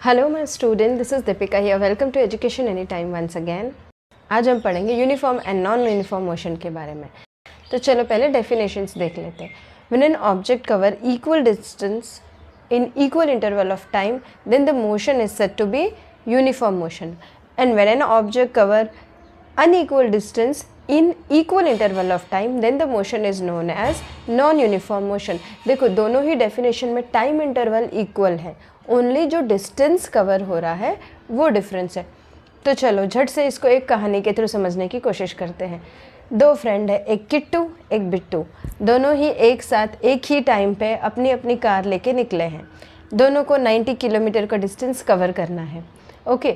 Hello my student, this is Deepika here. Welcome to education any time once again. आज हम पढ़ेंगे uniform and non uniform motion के बारे में। तो चलो पहले डेफिनेशंस देख लेते हैं। When an object cover equal distance in equal interval of time then the motion is said to be uniform motion, and when an object cover unequal distance in equal interval of time then the motion is known as non uniform motion। देखो दोनों ही definition में time interval equal है, only जो distance cover हो रहा है वो difference है। तो चलो झट से इसको एक कहानी के थ्रू समझने की कोशिश करते हैं। दो फ्रेंड है, एक किट्टू एक बिट्टू, दोनों ही एक साथ एक ही टाइम पे अपनी अपनी कार लेके निकले हैं। दोनों को 90 किलोमीटर का डिस्टेंस कवर करना है। ओके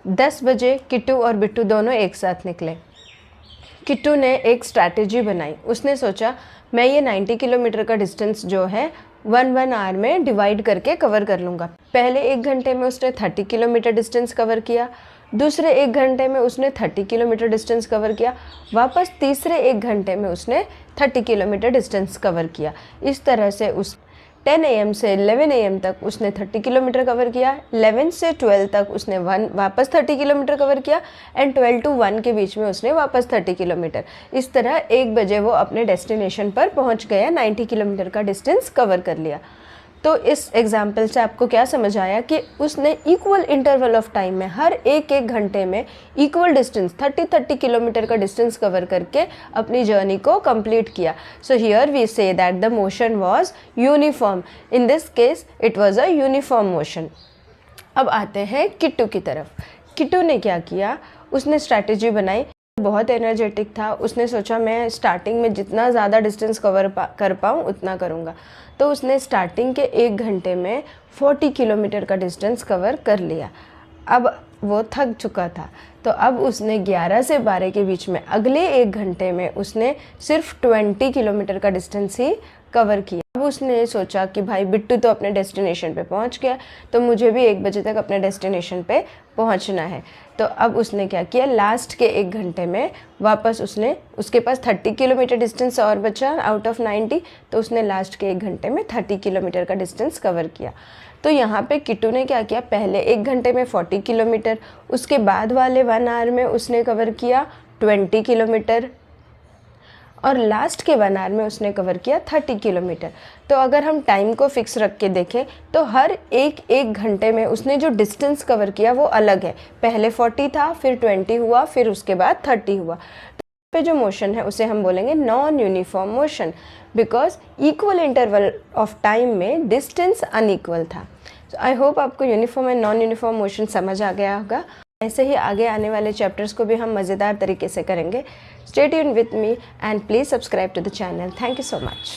10 बजे किट्टू और बिट्टू दोनों एक साथ निकले। किट्टू ने एक स्ट्रैटेजी बनाई। उसने सोचा मैं ये 90 किलोमीटर का डिस्टेंस जो है 1 आवर में डिवाइड करके कवर कर लूँगा। पहले 1 घंटे में उसने 30 किलोमीटर डिस्टेंस कवर किया, दूसरे 1 घंटे में उसने 30 किलोमीटर डिस्टेंस कवर किया, वापस तीसरे 1 घंटे में उसने 30 किलोमीटर डिस्टेंस कवर किया। इस तरह से उस 10 AM से 11 AM तक उसने 30 किलोमीटर कवर किया, 11 से 12 तक उसने वापस 30 किलोमीटर कवर किया, एंड 12 to 1 के बीच में उसने वापस 30 किलोमीटर। इस तरह 1 बजे वो अपने डेस्टिनेशन पर पहुंच गया, 90 किलोमीटर का डिस्टेंस कवर कर लिया। तो इस एग्जाम्पल से आपको क्या समझ आया कि उसने इक्वल इंटरवल ऑफ टाइम में हर एक घंटे में इक्वल डिस्टेंस 30 किलोमीटर का डिस्टेंस कवर करके अपनी जर्नी को कंप्लीट किया। So here we say that the motion was uniform. In this case it was a uniform motion. अब आते हैं किट्टू की तरफ। किट्टू ने क्या किया, उसने स्ट्रैटेजी बनाई। बहुत एनर्जेटिक था, उसने सोचा मैं स्टार्टिंग में जितना ज़्यादा डिस्टेंस कवर कर पाऊँ उतना करूँगा। तो उसने स्टार्टिंग के 1 घंटे में 40 किलोमीटर का डिस्टेंस कवर कर लिया। अब वो थक चुका था, तो अब उसने 11 से 12 के बीच में अगले 1 घंटे में उसने सिर्फ 20 किलोमीटर का डिस्टेंस ही कवर किया। अब उसने सोचा कि भाई बिट्टू तो अपने डेस्टिनेशन पे पहुंच गया, तो मुझे भी 1 बजे तक अपने डेस्टिनेशन पे पहुंचना है। तो अब उसने क्या किया, लास्ट के 1 घंटे में वापस उसके पास 30 किलोमीटर डिस्टेंस और बचा आउट ऑफ 90, तो उसने लास्ट के 1 घंटे में 30 किलोमीटर का डिस्टेंस कवर किया। तो यहाँ पे किट्टू ने क्या किया, पहले 1 घंटे में 40 किलोमीटर, उसके बाद वाले 1 आवर में उसने कवर किया 20 किलोमीटर, और लास्ट के 1 आवर में उसने कवर किया 30 किलोमीटर। तो अगर हम टाइम को फिक्स रख के देखें तो हर एक घंटे में उसने जो डिस्टेंस कवर किया वो अलग है। पहले 40 था, फिर 20 हुआ, फिर उसके बाद 30 हुआ। तो पे जो मोशन है उसे हम बोलेंगे non uniform motion, because equal interval of time में डिस्टेंस अनइक्वल था। सो आई होप आपको uniform and non uniform motion समझ आ गया होगा। ऐसे ही आगे आने वाले चैप्टर्स को भी हम मज़ेदार तरीके से करेंगे। Stay tuned with me and please subscribe to the channel. Thank you so much.